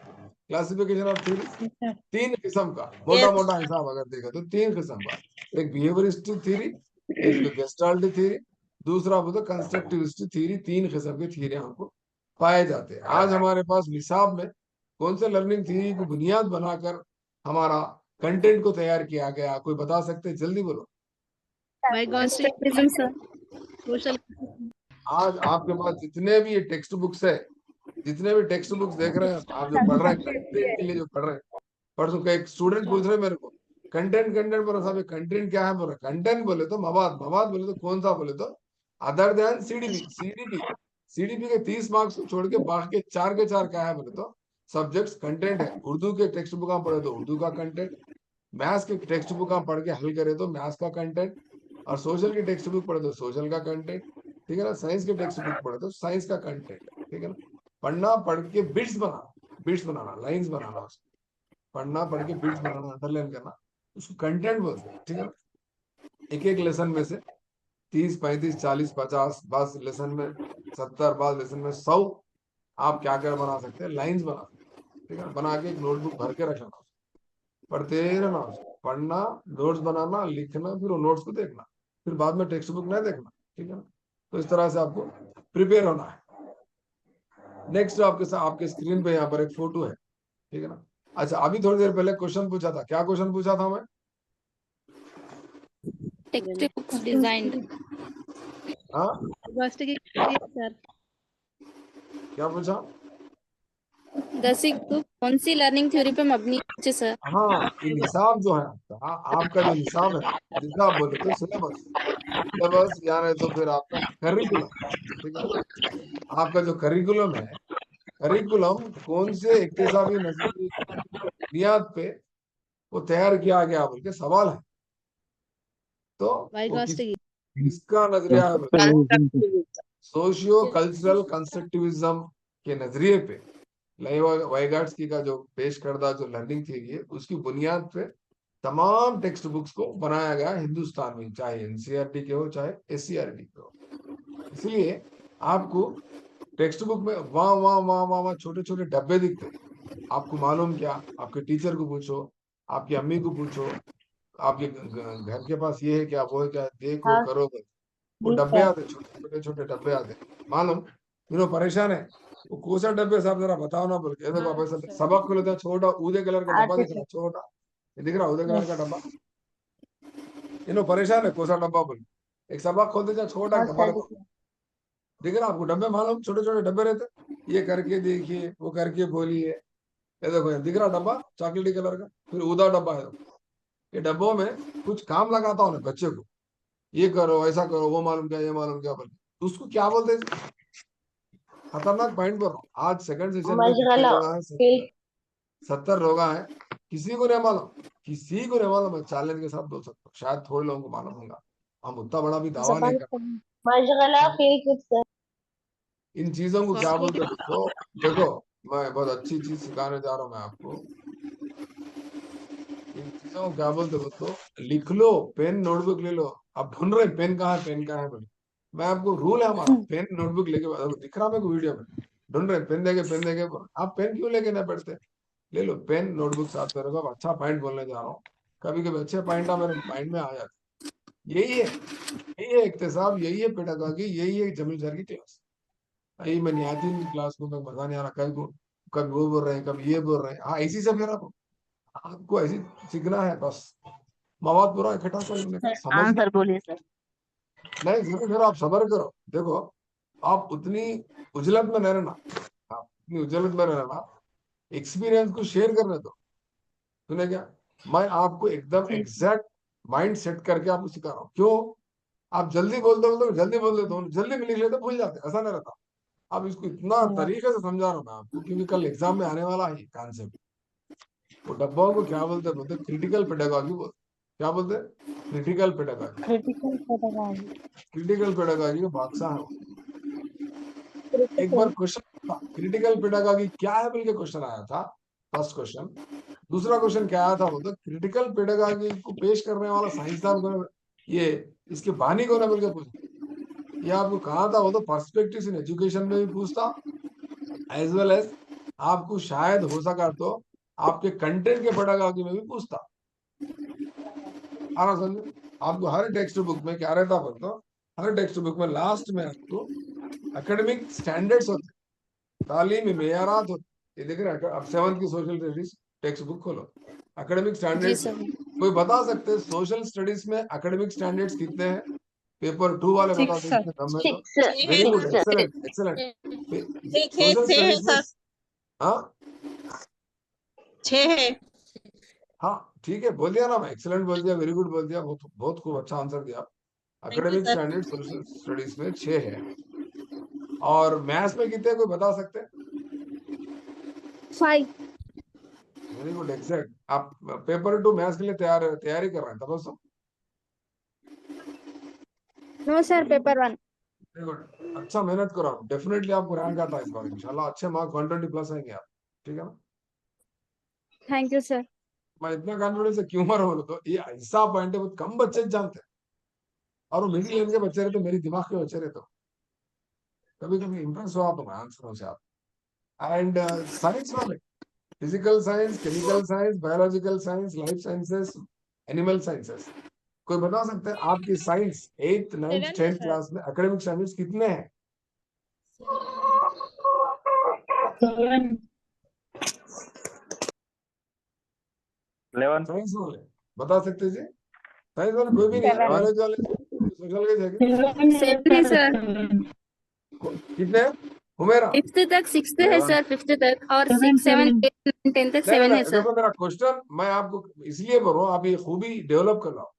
क्लासिफिकेशन ऑफ थ्योरी तीन किस्म का, मोटा मोटा हिसाब अगर देखा तो तीन किस्म का, एक बिहेवियरिस्टिक थ्योरी, एक गेस्टाल्ट थ्योरी, दूसरा बोलते कंस्ट्रक्टिविस्ट थ्योरी। तीन किस्म की थ्योरी हमको पाए जाते हैं। आज हमारे पास निसाब में कौन से लर्निंग थ्योरी को बुनियाद बनाकर हमारा कंटेंट को तैयार किया गया, कोई बता सकते हैं? जल्दी बोलो। Constructivism sir. सोशल आज आपके पास जितने भी ये टेक्स्ट बुक्स है, जितने भी टेक्स्ट बुक्स देख रहे हैं आप जो पढ़ रहे हैं, कंटेंट के लिए जो पढ़ रहे हैं, परसों का एक स्टूडेंट पूछ रहे मेरे को कंटेंट बोला, साहब कंटेंट क्या है? बोला कंटेंट बोले तो मवाद, मवाद बोले तो कौन सा? बोले तो अदर देन सीडीपी के 30 मार्क्स को छोड़ के बाकी के चार क्या है? बोले तो सब्जेक्ट्स कंटेंट है। उर्दू के टेक्स्ट बुक हम पढ़े तो उर्दू का कंटेंट, मैथ्स के टेक्स्ट बुक हम पढ़ के हल करे तो मैथ्स का कंटेंट, और सोशल की टेक्स्ट बुक पढ़े तो सोशल का कंटेंट, ठीक है ना? साइंस के टेक्स्ट बुक पढ़े तो साइंस का कंटेंट, ठीक है ना? पढ़ना, पढ़ के बिट्स बनाना, लाइंस बनाना, उसको पढ़ना, पढ़ के बिट्स बनाना, अंडरलाइन करना, उसको कंटेंट बोलते हैं, ठीक है ना? एक एक लेसन में से 30, 35, 40, 50, बस लेसन में 70, बाद लेसन में 100 आप क्या क्या बना सकते हैं? लाइंस बना सकते हैं, ठीक है? बना के एक नोटबुक भर के रखना, पढ़ते रहना, पढ़ना, नोट्स बनाना, लिखना, फिर वो नोट्स को देखना, फिर बाद में टेक्स्ट बुक नहीं देखना, ठीक है ना? तो इस तरह से आपको प्रिपेयर होना है। नेक्स्ट आपके साथ आपके स्क्रीन पे यहाँ पर एक फोटो है, ठीक है ना? अच्छा, अभी थोड़ी देर पहले क्वेश्चन पूछा था, क्या क्वेश्चन पूछा था मैं? Text books design. हाँ, सर क्या पूछा? दसी बुक कौन सी लर्निंग थ्योरी पे मबनी है सर? हाँ, ये निसाब जो है आपका जो निसाब है, निसाब बोले तो सिलेबस, सिलेबस यानी तो फिर आपका करिकुलम, ठीक है? आपका जो करिकुलम है, करिकुलम कौन से इक्तिसाबी नजरिए की बुनियाद पे वो तैयार किया गया बोल के सवाल है। तो वो किसका नजरिया है? सोशियो कल्चरल कंस्ट्रक्टिविज्म के नजरिए पे वाइगाट्स्की का जो पेश करदा जो लर्निंग थ्योरी है, उसकी बुनियाद पे तमाम टेक्स्ट बुक्स को बनाया गया हिंदुस्तान में, चाहे एनसीईआरटी के हो चाहे एससीईआरटी के हो। इसलिए आपको टेक्स्ट बुक में वहां छोटे छोटे डब्बे दिखते हैं। आपको मालूम क्या? आपके टीचर को पूछो, आपकी अम्मी को पूछो, आपके घर के पास ये है क्या, वो है क्या, देखो करो, वो डब्बे आते, छोटे छोटे डब्बे आते, मालूम? परेशान है वो कोसा डब्बे, साहब जरा बताओ ना बोल के। देखो आप ऐसा सबक खोलते हैं, छोटा ऊदे कलर का डब्बा दिख रहा है, छोटा, ये दिख रहा ऊदे कलर का डब्बा, परेशान है कोसा डब्बा बोल। एक सबक खोलते जाए, छोटा डब्बा दिख रहा आपको, डब्बे मालूम, छोटे छोटे डब्बे रहते, ये करके देखिए, वो करके बोलिए। ये देखो ये दिख रहा डब्बा चॉकलेटी कलर का, फिर ऊदा डब्बा है। ये डब्बों में कुछ काम लगाता हूँ ना बच्चे को, ये करो, ऐसा करो, वो मालूम क्या, ये मालूम क्या बोल, तो उसको क्या बोलते हैं? खतरनाक पॉइंट बोल रहा हूँ। आज सेकंड सेशन में कितने लोग आए? 70 लोग आए, किसी को नहीं मालूम, किसी को नहीं मालूम। मैं चैलेंज के साथ बोल सकता हूँ, शायद थोड़े लोगों को मालूम होगा, हम उतना बड़ा भी दावा नहीं करते। इन चीजों को क्या बोलते हैं दोस्तों? देखो, मैं बहुत अच्छी चीज सिखाने जा रहा हूँ मैं आपको। इन चीजों को क्या बोलते दोस्तों? लिख लो, पेन नोटबुक ले लो। आप ढूंढ रहे पेन कहाँ है, पेन कहाँ है बोले, मैं आपको रूल है हमारा, पेन नोटबुक लेके दिख रहा मेरे को वीडियो में, ढूंढ रहे पेन देके आप पेन क्यों लेके नहीं पढ़ते? ले लो पेन नोटबुक साथ में रखो। अच्छा पॉइंट बोलने जा रहा हूँ, कभी कभी अच्छे पॉइंट मेरे माइंड में आ जाते। यही है इक्तिसाब, यही है पेडागॉजी, यही है जमील सर की क्लास। यही मैं निहाती क्लास को मैं मजा नहीं आ रहा, कभी वो बोल रहे हैं, कभी ये बोल रहे हैं। हाँ, इसी से फिर आपको ऐसी सीखना है, बस मवाद पूरा इकट्ठा कर समझ आंसर बोलिए सर। नहीं, फिर आप सबर करो। देखो, आप उतनी उजलत में नहीं रहना, आप उतनी उजलत में रहना, एक्सपीरियंस को शेयर करने दो। सुने क्या? मैं आपको एकदम एग्जैक्ट माइंड सेट करके आपको सिखा रहा हूँ। क्यों? आप जल्दी जल्दी बोल देते हो, जल्दी में लिख लेते, भूल जाते, ऐसा नहीं रहता। अब इसको इतना तरीके से समझा रहा हूँ मैं आपको, क्योंकि कल एग्जाम में आने वाला है कॉन्सेप्ट। वो डब्बा को क्या बोलते क्रिटिकल पेडागॉजी बोलते। क्या बोलते? Critical pedagogy. क्रिटिकल पेडागॉजी का बादशाह है वो। एक बार क्वेश्चन था क्रिटिकल पेडागॉजी क्या है बोल के क्वेश्चन आया था, फर्स्ट क्वेश्चन। दूसरा क्वेश्चन क्या आया था बोलते क्रिटिकल पेडागॉजी को पेश करने वाला साइंसदान कौन है, ये इसके बानी कौन है बोल के पूछा। ये आपको कहा था, वो तो पर्सपेक्टिव्स इन एजुकेशन में भी पूछता, एज वेल एज आपको शायद हो सका तो आपके कंटेंट के पेडागॉजी में भी पूछता। आ रहा समझ? आपको हर टेक्स्ट बुक में क्या रहता बोलते, हर टेक्स्ट बुक में लास्ट में आपको एकेडमिक स्टैंडर्ड्स होते, तालीमी मेयारात होते। ये देख रहे हैं, अब 7th की सोशल स्टडीज टेक्स्ट बुक खोलो, एकेडमिक जी स्टैंडर्ड्स। सर। कोई बता सकते हैं सोशल स्टडीज में एकेडमिक स्टैंडर्ड्स कितने हैं? पेपर 2 वाले बता 6 दो sir. इसमें कम है तो। 6 very good, 6 excellent excellent. Social studies में हाँ 6 है। हाँ ठीक है, बोल दिया ना मैं, एक्सेलेंट बोल दिया, वेरी गुड बोल दिया, बहुत बहुत खूब, अच्छा आंसर दिया। एकेडमिक स्टैंडर्ड सोशल स्टडीज में 6 है। और मैथ्स में कितने कोई बता सकते हैं? 5। Very good exact. आप पेपर 2 मैथ्स के लिए तैयारी कर रहे हैं तब सब? No sir, paper 1। Very good, अच्छा मेहनत करो, डेफिनेटली आपको रैंक आता है इस बार इंशाल्लाह, अच्छे मार्क्स 120+ आएंगे आप, ठीक है ना? Thank you sir. मैं इतना कॉन्फिडेंस से क्यों मार बोलो तो ये ऐसा पॉइंट है, बहुत कम बच्चे जानते हैं, और वो मिडिल एज के बच्चे रहते, मेरी दिमाग के बच्चे रहते, कभी कभी इंप्रेस हो आप आंसरों से आप। एंड साइंस वाले, physical science, chemical science, biological science, life sciences, animal sciences, कोई बता सकते हैं आपकी science 8th 9th 10th class में एकेडमिक स्टैंडर्ड्स कितने हैं? 11 साइंस वाले बता सकते जी? साइंस वाले कोई भी नहीं है, बायोलॉजी वाले, सोशल के जगह 7 है सर। कितने हैं? हुमेरा, 5th तक 6th है 11। सर, 5th तक, और 6 7 8 10 तक नहीं 7 है नहीं, सर। देखो मेरा क्वेश्चन मैं आपको इसलिए बोल रहा हूँ, आप ये खूबी डेवलप कर रहा हूँ,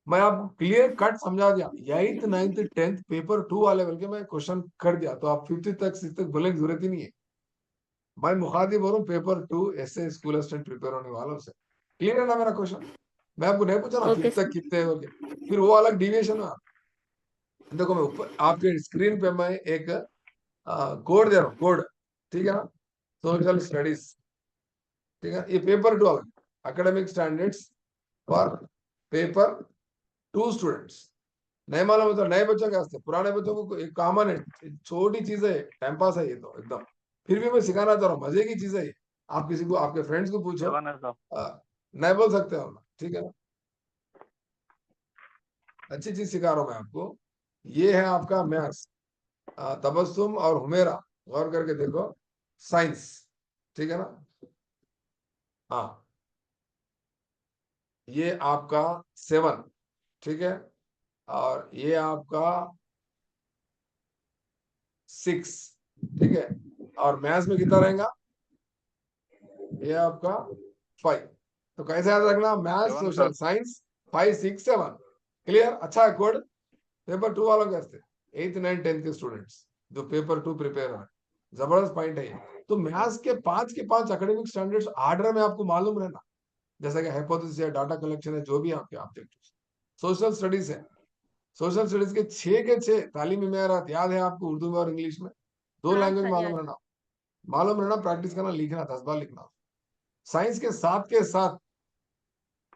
मैं आपको क्लियर कट समझा दिया। 8th 9th 10th पेपर 2 वाले बल्कि मैं क्वेश्चन कर दिया, तो आप 5th तक 6th तक बोलने की जरूरत ही नहीं है। मैं मुखातिब हो रहा हूँ पेपर 2 ऐसे स्कूल असिस्टेंट प्रिपेयर होने वालों से। क्लियर है ना मेरा क्वेश्चन? मैं आपको नहीं पूछा ना ओके 5th तक सर। कितने हो गए, फिर वो अलग डिविएशन में। देखो मैं ऊपर आपके स्क्रीन पे मैं एक कोड दे रहा हूँ, कोड, ठीक है ना? सोशल स्टडीज, ठीक है, ये पेपर 2 अलग, academic standards for paper 2 students. नए मालूम होता, नए बच्चों के वास्ते, पुराने बच्चों को एक कॉमन है, छोटी चीज है, टाइम पास है ये तो एकदम, फिर भी मैं सिखाना चाह रहा हूँ, मजे की चीज है ये। आप किसी को, आपके फ्रेंड्स को पूछो, 7 है साहब। नहीं बोल सकते हो ना, ठीक है ना? अच्छी चीज सिखा रहा हूँ मैं आपको। ये है आपका मैथ्स, तबस्सुम और हुमेरा, गौर करके देखो। साइंस, ठीक है ना? हाँ, ये आपका 7, ठीक है, और ये आपका 6, ठीक है, और मैथ्स में कितना रहेगा? ये आपका 5। तो कैसे याद रखना? Maths, 7 social, sir. Science, 5 6 7। Clear? अच्छा है कोड। पेपर 2 वालों के वास्ते, 8th 9th 10th के स्टूडेंट्स जो पेपर 2 प्रिपेयर है, जबरदस्त पॉइंट है ये। तो मैथ्स के 5 के 5 एकेडमिक स्टैंडर्ड्स ऑर्डर में आपको मालूम रहना, जैसा कि हाइपोथेसिस है, डाटा कलेक्शन है, जो भी आपके ऑब्जेक्टिव। सोशल स्टडीज है, सोशल स्टडीज के 6 के 6 तालीमी मेयारात याद है आपको, उर्दू में और इंग्लिश में, 2 हाँ लैंग्वेज सर, याद। मालूम रहना, प्रैक्टिस करना, लिखना, 10 बार लिखना। साइंस के 7 के 7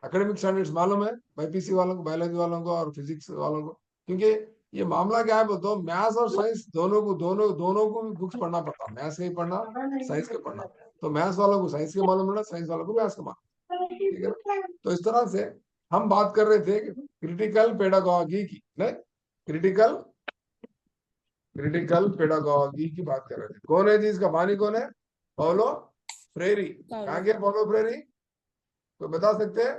एकेडमिक स्टैंडर्ड्स मालूम है बीपीसी वालों को, बायोलॉजी वालों को और फिजिक्स वालों को, क्योंकि ये मामला क्या है बताओ, मैथ्स और साइंस दोनों को भी बुक्स पढ़ना पड़ता, मैथ्स के भी पढ़ना, साइंस के पढ़ना। तो मैथ्स वालों को साइंस के मालूम रहना, साइंस वालों को मैथ्स के मालूम, ठीक है ना? तो इस तरह से हम बात कर रहे थे क्रिटिकल पेडागॉजी की, नहीं, क्रिटिकल क्रिटिकल पेडागॉजी की बात कर रहे थे। कौन है जी इसका बानी, कौन है? पौलो फ्रेरी। कहाँ के पौलो फ्रेरी, कोई बता सकते हैं?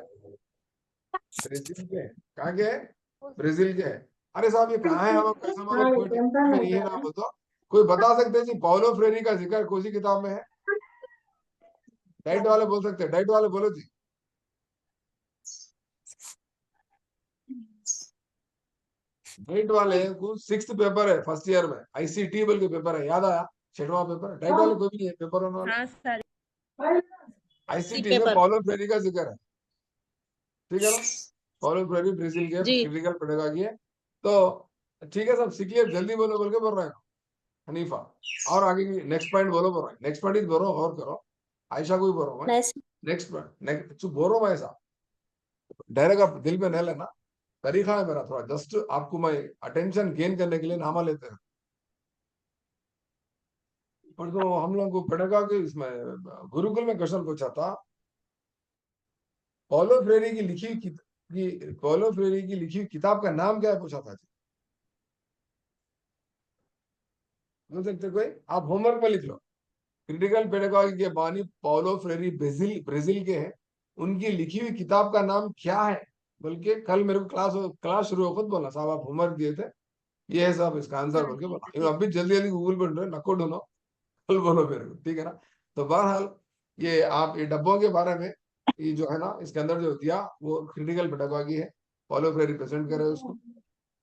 ब्राजील के हैं। कहाँ के हैं? ब्राजील के हैं। अरे साहब ये कहाँ है, हम कैसा मालूम, कोई टिप्पणी में नहीं है ना बताओ। कोई बता सकते हैं जी पौलो फ्रेरी का जिक्र कौन सी किताब में है? डाइट वाले बोल सकते हैं, डाइट वाले बोलो जी। डाइट वाले को 6th पेपर है फर्स्ट ईयर में, आईसीटी बोल के पेपर है, याद आया? 6वां पेपर है। डाइट वाले कोई भी नहीं है पेपर होने वाला। हाँ सर। आईसीटी में पेपर। पौलो फ्रेरी का जिक्र है, ठीक है ना? पौलो फ्रेरी ब्राजील के जी। क्रिटिकल पेडागॉजी है। तो ठीक है सब सीख लिया, जल्दी बोलो बोल के बोल रहे हैं हनीफा। और आगे की नेक्स्ट पॉइंट बोलो, बोल रहा है नेक्स्ट पॉइंट बोलो, और करो। आयशा को भी बोल रहा हूँ मैं, नेक्स्ट पॉइंट, नेक्स्ट बोलो ऐसा डायरेक्ट आप दिल पे नहीं लेना, तरीका है मेरा थोड़ा, जस्ट आपको मैं अटेंशन गेन करने के लिए नामा लेते हैं। और तो हम लोग को पढ़ेगा कि इसमें गुरुकुल में क्वेश्चन पूछा था, पॉलो फ्रेरी की लिखी हुई किताब का नाम क्या है पूछा था जी। बोल सकते कोई? आप होमवर्क में लिख लो। क्रिटिकल पेडागॉजी के बानी पॉलो फ्रेरी ब्राजील के हैं, उनकी लिखी हुई किताब का नाम क्या है? बल्कि कल मेरे को क्लास शुरू हो खुद बोला, साहब आप होमवर्क दिए थे, ये है साहब इसका आंसर बोल के बोला। अभी जल्दी जल्दी गूगल पर ढूंढो, नको ढूंढो, कल बोलो मेरे को, ठीक है ना। तो बहरहाल ये आप ये डब्बों के बारे में, ये जो है ना इसके अंदर जो दिया वो क्रिटिकल पेडागॉजी है, पॉलो फ्रेरी प्रेजेंट करे उसको।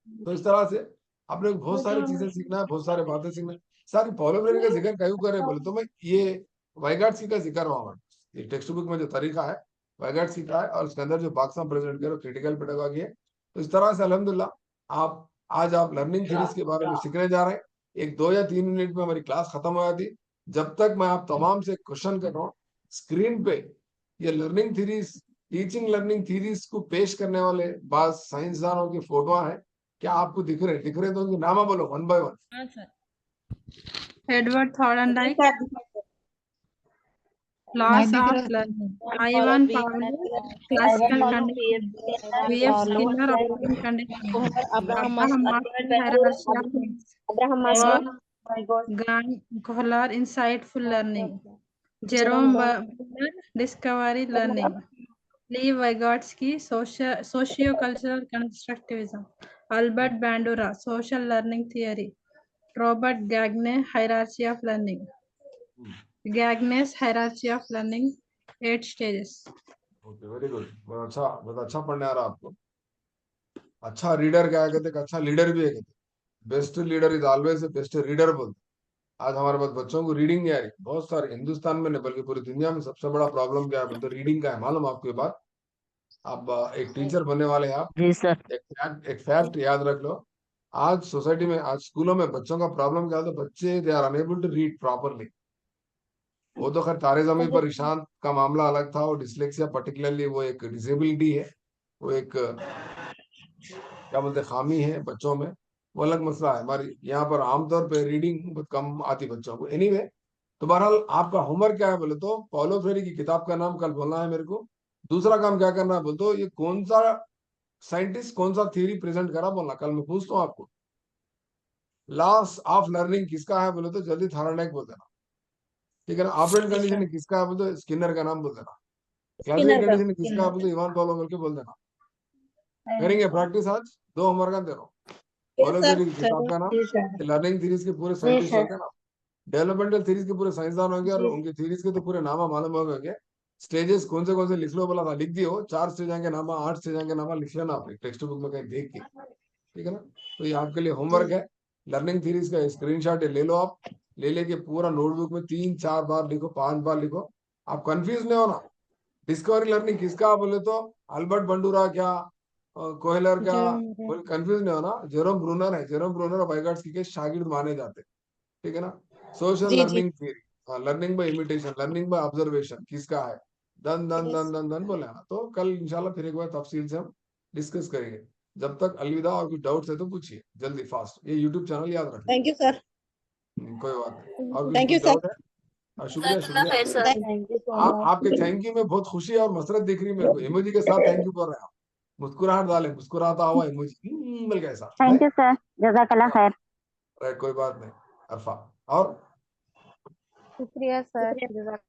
तो इस तरह से आपने बहुत सारी चीजें सीखना है, बहुत सारे बातें सीखना है। सारी पॉलो फ्रेरी का जिक्र क्यों करे बोले तो मैं ये वाइगाट्स्की का जिक्र हुआ, ये टेक्स्ट बुक में जो तरीका है वाइगाट्स्की का है, और उसके अंदर जो बॉक्स में प्रेजेंट करो क्रिटिकल पेडागॉजी है। तो इस तरह से अल्हम्दुलिल्लाह आज आप लर्निंग थ्योरीज के बारे में सीखने जा रहे हैं। एक 2 या 3 मिनट में हमारी क्लास खत्म हो जाती। जब तक मैं आप तमाम से क्वेश्चन कर रहा हूँ, स्क्रीन पे ये learning theories, teaching learning theories को पेश करने वाले बाद साइंसदानों की फोटो है। क्या आपको दिख रहे तो उनके नाम बोलो वन बाय वन। हाँ sir. Edward Thorndike, laws of learning, Ivan Pavlov, classical conditioning, B F. Skinner, operating conditioning, Abraham Abraham Maslow, Maslow, hierarchy of needs, Abraham Maslow, Kohler, insightful learning, Jerome Bruner, discovery learning, Lev Vygotsky, socio-cultural constructivism, Albert Bandura, social learning theory, Robert Gagne, hierarchy of learning, Gagne's hierarchy of learning, 8 stages. Okay, very good, बहुत अच्छा पढ़ने आ रहा आपको। अच्छा रीडर क्या कहते हैं, अच्छा लीडर भी है कहते, best leader is always best reader बोलते। आज हमारे पास बच्चों को रीडिंग नहीं आ रही, बहुत सारे हिंदुस्तान में नहीं बल्कि पूरी दुनिया में सबसे बड़ा प्रॉब्लम क्या है बोलते, रीडिंग का है। मालूम आपको ये बात? आप एक टीचर बनने वाले हैं आप, जी सर। एक फैक्ट याद रख लो। आज सोसाइटी में, आज स्कूलों में बच्चों का प्रॉब्लम क्या होता है, बच्चे they are unable to read properly. वो तो खैर तारे जमीन पर ईशान का मामला अलग था, और डिसलेक्सिया पर्टिकुलरली वो एक डिसेबिलिटी है, वो एक क्या बोलते खामी है बच्चों में, वो अलग मसला है। हमारी यहाँ पर आमतौर पर रीडिंग बहुत कम आती बच्चों को। एनीवे, तो बहरहाल आपका होमवर्क क्या है बोले तो पॉलो फ्रेरी की किताब का नाम कल बोलना है मेरे को। दूसरा काम क्या करना है बोल तो ये कौन सा साइंटिस्ट कौन सा थ्योरी प्रेजेंट करा बोलना, कल मैं पूछता हूँ आपको। लॉस ऑफ लर्निंग किसका है बोले तो जल्दी थॉर्नडाइक बोल देना, ठीक है ना। ऑपरेंट कंडीशन किसका है बोले तो स्किनर का नाम बोल देना। क्लासिकल कंडीशन किसका है बोले तो इवान पॉलो बोल के बोल देना। करेंगे प्रैक्टिस आज, 2 होमवर्क दे रहा हूँ। पॉलो फ्रेरी की किताब का नाम, लर्निंग थ्योरीज के पूरे साइंटिस्ट होंगे ना, डेवलपमेंटल थ्योरीज के पूरे साइंसदान होंगे, और उनके थ्योरीज के तो पूरे नामा मालूम होंगे। स्टेजेस कौन से लिख लो बोला था, लिख दियो। 4 स्टेज के नामा, 8 स्टेज के नामा लिख लेना आपने टेक्स्ट बुक में कहीं देख के, ठीक है ना। तो ये आपके लिए होमवर्क है। लर्निंग थ्योरीज का स्क्रीनशॉट ले लो आप, ले लेके पूरा नोटबुक में 3-4 बार लिखो, 5 बार लिखो। आप कंफ्यूज नहीं होना। डिस्कवरी लर्निंग किसका बोले तो अल्बर्ट बंडूरा क्या, कोहलर क्या, बोले कंफ्यूज नहीं होना। जेरोम ब्रूनर है, जेरोम ब्रूनर और वाइगाट्स्की के शागिर्द माने जाते, ठीक है ना। सोशल जी जी learning theory, learning by imitation, learning by observation किसका है, दन दन दन दन दन बोले ना। तो कल इंशाल्लाह फिर एक बार तफसील से हम डिस्कस करेंगे। जब तक अलविदा, और कुछ डाउट्स है तो पूछिए जल्दी फास्ट। ये यूट्यूब चैनल याद रखिए। थैंक यू सर, कोई बात नहीं, और थैंक यू कुछ सर, डाउट है? शुक्रिया शुक्रिया। थैंक यू सो आप मच, आपके थैंक यू में बहुत खुशी और मसरत दिख रही है मेरे को। इमोजी के साथ थैंक यू कर रहे हैं आप, मुस्कुराहट डाले, मुस्कुराता हुआ इमोजी मिल गया साथ। थैंक यू सर, जज़ाकल्लाह खैर। कोई बात नहीं अरफा। और शुक्रिया सर, जज़ाक